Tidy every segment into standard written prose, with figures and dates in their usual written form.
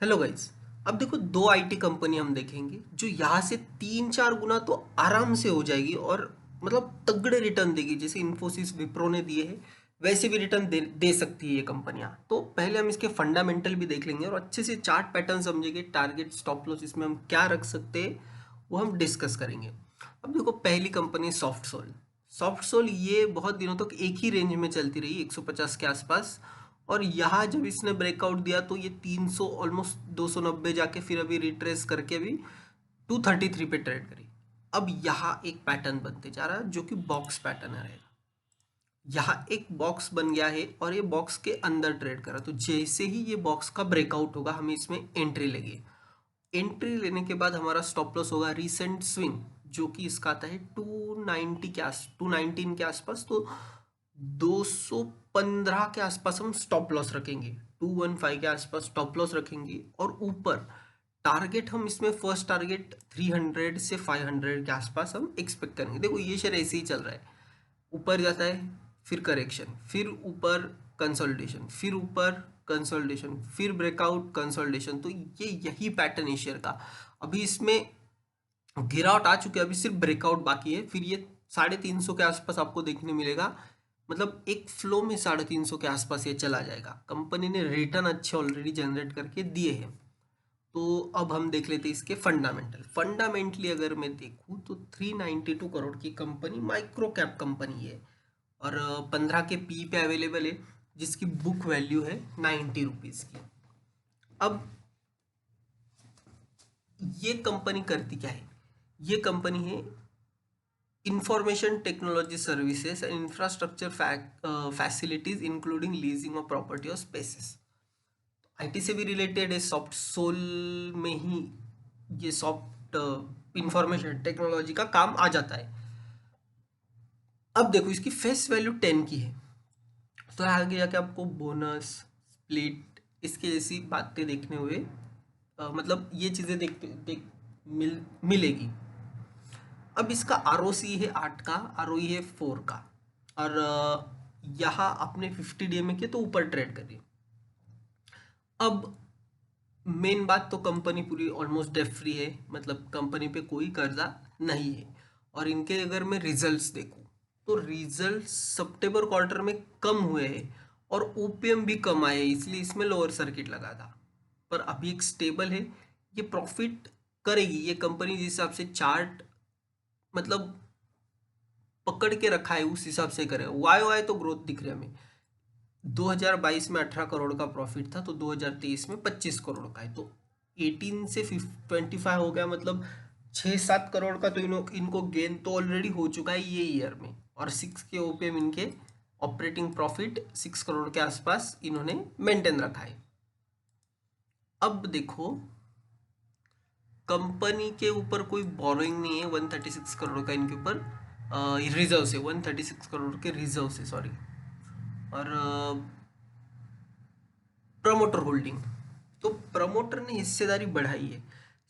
Hello guys. अब देखो, दो आईटी कंपनी हम देखेंगे जो यहाँ से 3-4 गुना तो आराम से हो जाएगी और मतलब तगड़े रिटर्न देगी। जैसे इन्फोसिस विप्रो ने दिए हैं वैसे भी रिटर्न दे सकती है ये कंपनियां। तो पहले हम इसके फंडामेंटल भी देख लेंगे और अच्छे से चार्ट पैटर्न समझेंगे, टारगेट स्टॉप लॉस इसमें हम क्या रख सकते हैं वो हम डिस्कस करेंगे। अब देखो, पहली company Soft Sol. Soft Sol ये बहुत दिनों तक एक ही रेंज में चलती रही, 150 के आसपास। और यहाँ जब इसने ब्रेकआउट दिया तो ये 300 ऑलमोस्ट 290 जाके फिर अभी रिट्रेस करके भी 233 पे ट्रेड करी। अब यहाँ एक पैटर्न बनते जा रहा है जो कि बॉक्स पैटर्न रहेगा। यहाँ एक बॉक्स बन गया है और ये बॉक्स के अंदर ट्रेड करा, तो जैसे ही ये बॉक्स का ब्रेकआउट होगा हमें इसमें एंट्री लेगी। एंट्री लेने के बाद हमारा स्टॉप लॉस होगा रीसेंट स्विंग, जो कि इसका आता है 219 के आसपास। तो 215 के आसपास हम स्टॉप लॉस रखेंगे, 215 के आसपास स्टॉप लॉस रखेंगे। और ऊपर टारगेट हम इसमें फर्स्ट टारगेट 300 से 500 के आसपास हम एक्सपेक्ट करेंगे। देखो ये शेयर ऐसे ही चल रहा है, ऊपर जाता है, फिर करेक्शन, फिर ऊपर कंसोलिडेशन, फिर ऊपर कंसोलिडेशन, फिर ब्रेकआउट कंसोलिडेशन। तो ये यही पैटर्न है शेयर का। अभी इसमें गिरावट आ चुकी है, अभी सिर्फ ब्रेकआउट बाकी है। फिर ये 350 के आसपास आपको देखने मिलेगा। मतलब एक फ्लो में 350 के आसपास ये चला जाएगा। कंपनी ने रिटर्न अच्छे ऑलरेडी जनरेट करके दिए हैं। तो अब हम देख लेते हैं इसके फंडामेंटली अगर मैं देखूँ तो 392 करोड़ की कंपनी माइक्रो कैप कंपनी है और 15 के पी पे अवेलेबल है, जिसकी बुक वैल्यू है 90 रुपीज़ की। अब ये कंपनी करती क्या है? ये कंपनी है information technology services and infrastructure facilities including leasing of property और स्पेसेस। आईटी से भी रिलेटेड है, सॉफ्ट सोल में ही ये सॉफ्ट इंफॉर्मेशन टेक्नोलॉजी का काम आ जाता है। अब देखो, इसकी फेस वैल्यू 10 की है, तो आगे जाके आपको बोनस स्प्लिट इसके जैसी बातें देखने हुए मतलब ये चीज़ें मिलेगी। अब इसका आरओसी है 8 का, आरओई है 4 का। और यहाँ आपने 50 डीएमए के तो ऊपर ट्रेड करिए। अब मेन बात, तो कंपनी पूरी ऑलमोस्ट डेट फ्री है, मतलब कंपनी पे कोई कर्जा नहीं है। और इनके अगर मैं रिजल्ट्स देखूं तो रिजल्ट सितंबर क्वार्टर में कम हुए हैं और ओपीएम भी कम आए हैं, इसलिए इसमें लोअर सर्किट लगा था। पर अभी एक स्टेबल है, ये प्रॉफिट करेगी ये कंपनी जिस हिसाब से चार्ट मतलब पकड़ के रखा है उस हिसाब से करे। वाई वाई तो ग्रोथ दिख रही है हमें। 2022 में 18 करोड़ का प्रॉफिट था, तो 2023 में 25 करोड़ का है। तो 18 से 25 हो गया, मतलब 6-7 करोड़ का तो इनको गेन तो ऑलरेडी हो चुका है ये ईयर में। और 6 के ओपीएम इनके ऑपरेटिंग प्रॉफिट 6 करोड़ के आसपास इन्होंने मेंटेन रखा है। अब देखो, कंपनी के ऊपर कोई बोरोइंग नहीं है, 136 करोड़ का इनके ऊपर रिजर्व है, 136 करोड़ के रिजर्व है, सॉरी। और प्रमोटर होल्डिंग, तो प्रमोटर ने हिस्सेदारी बढ़ाई है।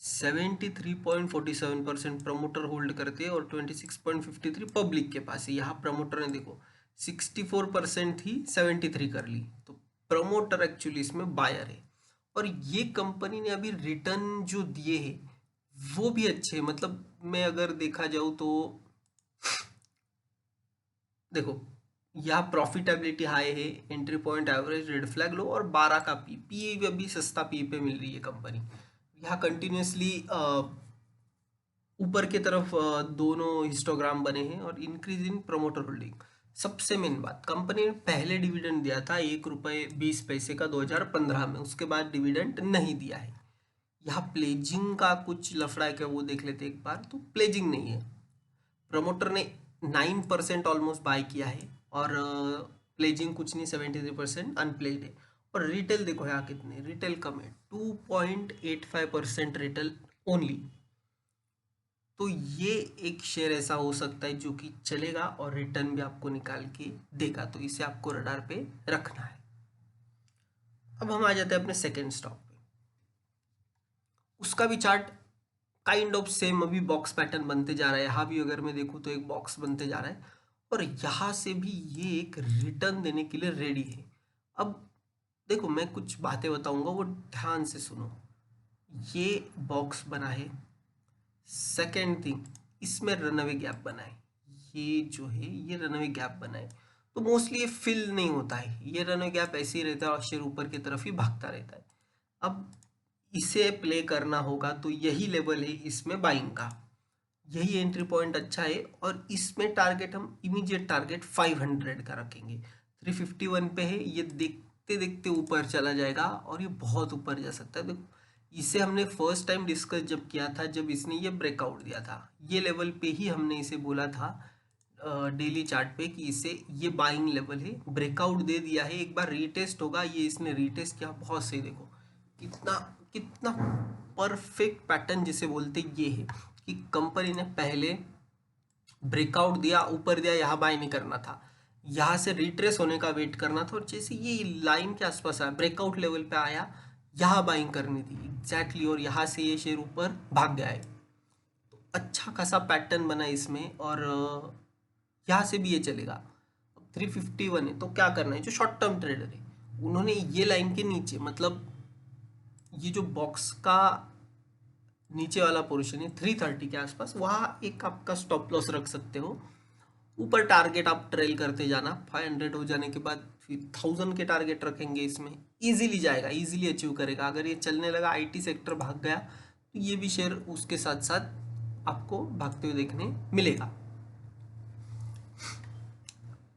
73.47% प्रमोटर होल्ड करते हैं और 26.53 पब्लिक के पास है। यहाँ प्रमोटर ने देखो 64% थी, 73 कर ली, तो प्रमोटर एक्चुअली इसमें बायर है। और ये कंपनी ने अभी रिटर्न जो दिए हैं वो भी अच्छे हैं। मतलब मैं अगर देखा जाऊँ तो देखो, यहाँ प्रॉफिटेबिलिटी हाई है, entry point average, red flag low, और 12 का पी पी अभी सस्ता पी पे मिल रही है कंपनी। यहाँ कंटिन्यूसली ऊपर की तरफ दोनों हिस्टोग्राम बने हैं और इंक्रीज इन प्रमोटर होल्डिंग। सबसे मेन बात, कंपनी ने पहले डिविडेंड दिया था 1 रुपये 20 पैसे का 2015 में, उसके बाद डिविडेंड नहीं दिया है। यहाँ प्लेजिंग का कुछ लफड़ा है क्या वो देख लेते एक बार। तो प्लेजिंग नहीं है, प्रमोटर ने 9% ऑलमोस्ट बाय किया है और प्लेजिंग कुछ नहीं, 73% अनप्लेड है। और रिटेल देखो यहाँ कितने, रिटेल कम है, 2.85% रिटेल ओनली। तो ये एक शेयर ऐसा हो सकता है जो कि चलेगा और रिटर्न भी आपको निकाल के देगा, तो इसे आपको रडार पे रखना है। अब हम आ जाते हैं अपने सेकेंड स्टॉक पे। उसका भी चार्ट काइंड ऑफ सेम अभी बॉक्स पैटर्न बनते जा रहा है। यहाँ भी अगर मैं देखूँ तो एक बॉक्स बनते जा रहा है और यहाँ से भी ये एक रिटर्न देने के लिए रेडी है। अब देखो मैं कुछ बातें बताऊंगा, वो ध्यान से सुनो। ये बॉक्स बना है। सेकेंड थिंग, इसमें रनअवे गैप बना है। ये जो है ये रनअवे गैप बना है, तो मोस्टली ये फिल नहीं होता है। ये रनअवे गैप ऐसे ही रहता है और शेयर ऊपर की तरफ ही भागता रहता है। अब इसे प्ले करना होगा तो यही लेवल है इसमें बाइंग का, यही एंट्री पॉइंट अच्छा है। और इसमें टारगेट हम इमीडिएट टारगेट 500 का रखेंगे। 351 पे है, ये देखते देखते ऊपर चला जाएगा और ये बहुत ऊपर जा सकता है। देखो इसे हमने फर्स्ट टाइम डिस्कस जब किया था, जब इसने ये ब्रेकआउट दिया था, ये लेवल पे ही हमने इसे बोला था डेली चार्ट पे कि इसे ये बाइंग लेवल है। ब्रेकआउट दे दिया है, एक बार रीटेस्ट होगा। ये इसने रीटेस्ट किया बहुत सही। देखो कितना कितना परफेक्ट पैटर्न जिसे बोलते ये है कि कंपनी ने पहले ब्रेकआउट दिया, ऊपर दिया, यहाँ बाय नहीं करना था, यहाँ से रिट्रेस होने का वेट करना था। और जैसे ये लाइन के आसपास आया, ब्रेकआउट लेवल पे आया, यहाँ बाइंग करनी थी एग्जैक्टली, और यहाँ से ये शेयर ऊपर भाग गया है। तो अच्छा खासा पैटर्न बना इसमें, और यहाँ से भी ये चलेगा। अब 351 है, तो क्या करना है जो शॉर्ट टर्म ट्रेडर है उन्होंने ये लाइन के नीचे, मतलब ये जो बॉक्स का नीचे वाला पोर्शन है 330 के आसपास, वहाँ एक आपका स्टॉप लॉस रख सकते हो। ऊपर टारगेट आप ट्रेल करते जाना, 500 हो जाने के बाद फिर 1000 के टारगेट रखेंगे। इसमें इजीली जाएगा, इजीली अचीव करेगा। अगर ये चलने लगा, आईटी सेक्टर भाग गया, तो ये भी शेयर उसके साथ साथ आपको भागते हुए देखने मिलेगा।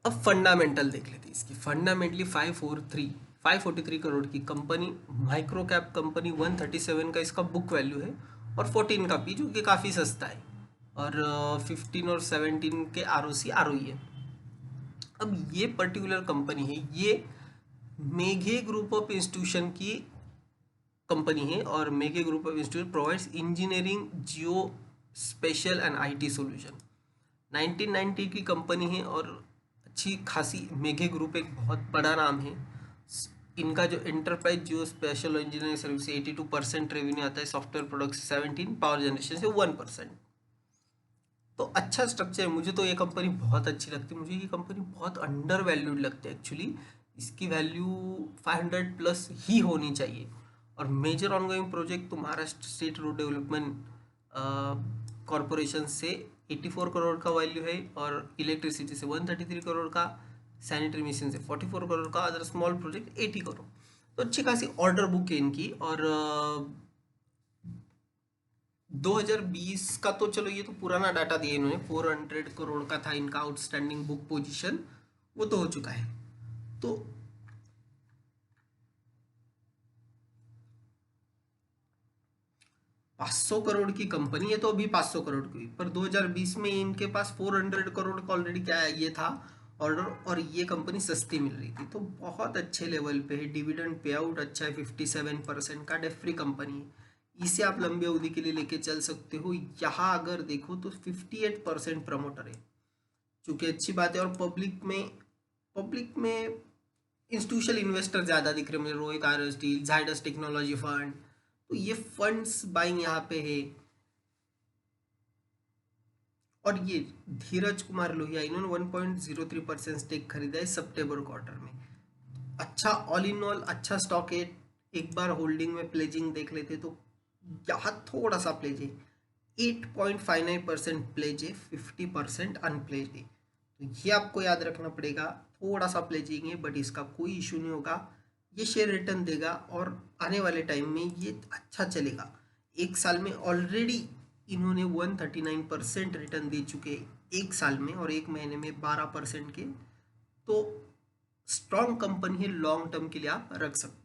अब फंडामेंटल देख लेते हैं इसकी। फंडामेंटली 543 करोड़ की कंपनी, माइक्रो कैप कंपनी, 137 का इसका बुक वैल्यू है और 14 का पी, जो कि काफ़ी सस्ता है। और 15 और 17 के आरओसी आरओई है। अब ये पर्टिकुलर कंपनी है, ये मेघे ग्रुप ऑफ इंस्टीट्यूशन की कंपनी है। और Meghe group of institute provides engineering, geospatial and IT solution. 1990 की कंपनी है और अच्छी खासी, मेघे ग्रुप एक बहुत बड़ा नाम है। इनका जो एंटरप्राइज जियो स्पेशल इंजीनियरिंग सर्विस 82% रेवेन्यू आता है, सॉफ्टवेयर प्रोडक्ट से 17, पावर जनरेशन से 1%। तो अच्छा स्ट्रक्चर है। मुझे तो ये कंपनी बहुत अच्छी लगती है। मुझे ये कंपनी बहुत अंडर वैल्यूड लगती है एक्चुअली। इसकी वैल्यू 500 प्लस ही होनी चाहिए। और मेजर ऑनगोइंग प्रोजेक्ट तो Maharashtra state road development corporation से 84 करोड़ का वैल्यू है, और इलेक्ट्रिसिटी से 133 करोड़ का, सैनिटरी मिशन से 44 करोड़ का, अदर स्मॉल प्रोजेक्ट 80 करोड़। तो अच्छी खासी ऑर्डर बुक है इनकी। और 2020 का तो चलो ये तो पुराना डाटा दिया इन्होंने, 400 करोड़ का था इनका आउटस्टैंडिंग बुक पोजीशन, वो तो हो चुका है। तो 500 करोड़ की कंपनी है, तो अभी 500 करोड़ की, पर 2020 में इनके पास 400 करोड़ का ऑलरेडी क्या है ये था ऑर्डर, और ये कंपनी सस्ती मिल रही थी। तो बहुत अच्छे लेवल पे है। डिविडेंड पे आउट अच्छा है, 57% का। डेट फ्री कंपनी है, इसे आप लंबी अवधि के लिए लेके चल सकते हो। यहाँ अगर देखो तो 58% प्रमोटर है, चूंकि अच्छी बात है। और पब्लिक में इंस्टीट्यूशनल इन्वेस्टर ज़्यादा दिख रहे हैं मुझे, Rohit iron steel, Zydus technology fund, तो ये फंड्स बाइंग यहाँ पे है। और ये धीरज कुमार लोहिया, इन्होंने 1.03% स्टेक खरीदा है सितंबर क्वार्टर में। अच्छा, ऑल इन ऑल अच्छा स्टॉक है। एक बार होल्डिंग में प्लेजिंग देख लेते तो यहाँ थोड़ा सा प्लेज है, 8.59% प्लेज है, 50% अनप्लेज है। तो ये आपको याद रखना पड़ेगा। थोड़ा सा प्लेजिंग है, बट इसका कोई इशू नहीं होगा। ये शेयर रिटर्न देगा और आने वाले टाइम में ये अच्छा चलेगा। एक साल में ऑलरेडी इन्होंने 139% रिटर्न दे चुके एक साल में, और एक महीने में 12% के। तो स्ट्रॉन्ग कंपनी है, लॉन्ग टर्म के लिए आप रख सकते हैं।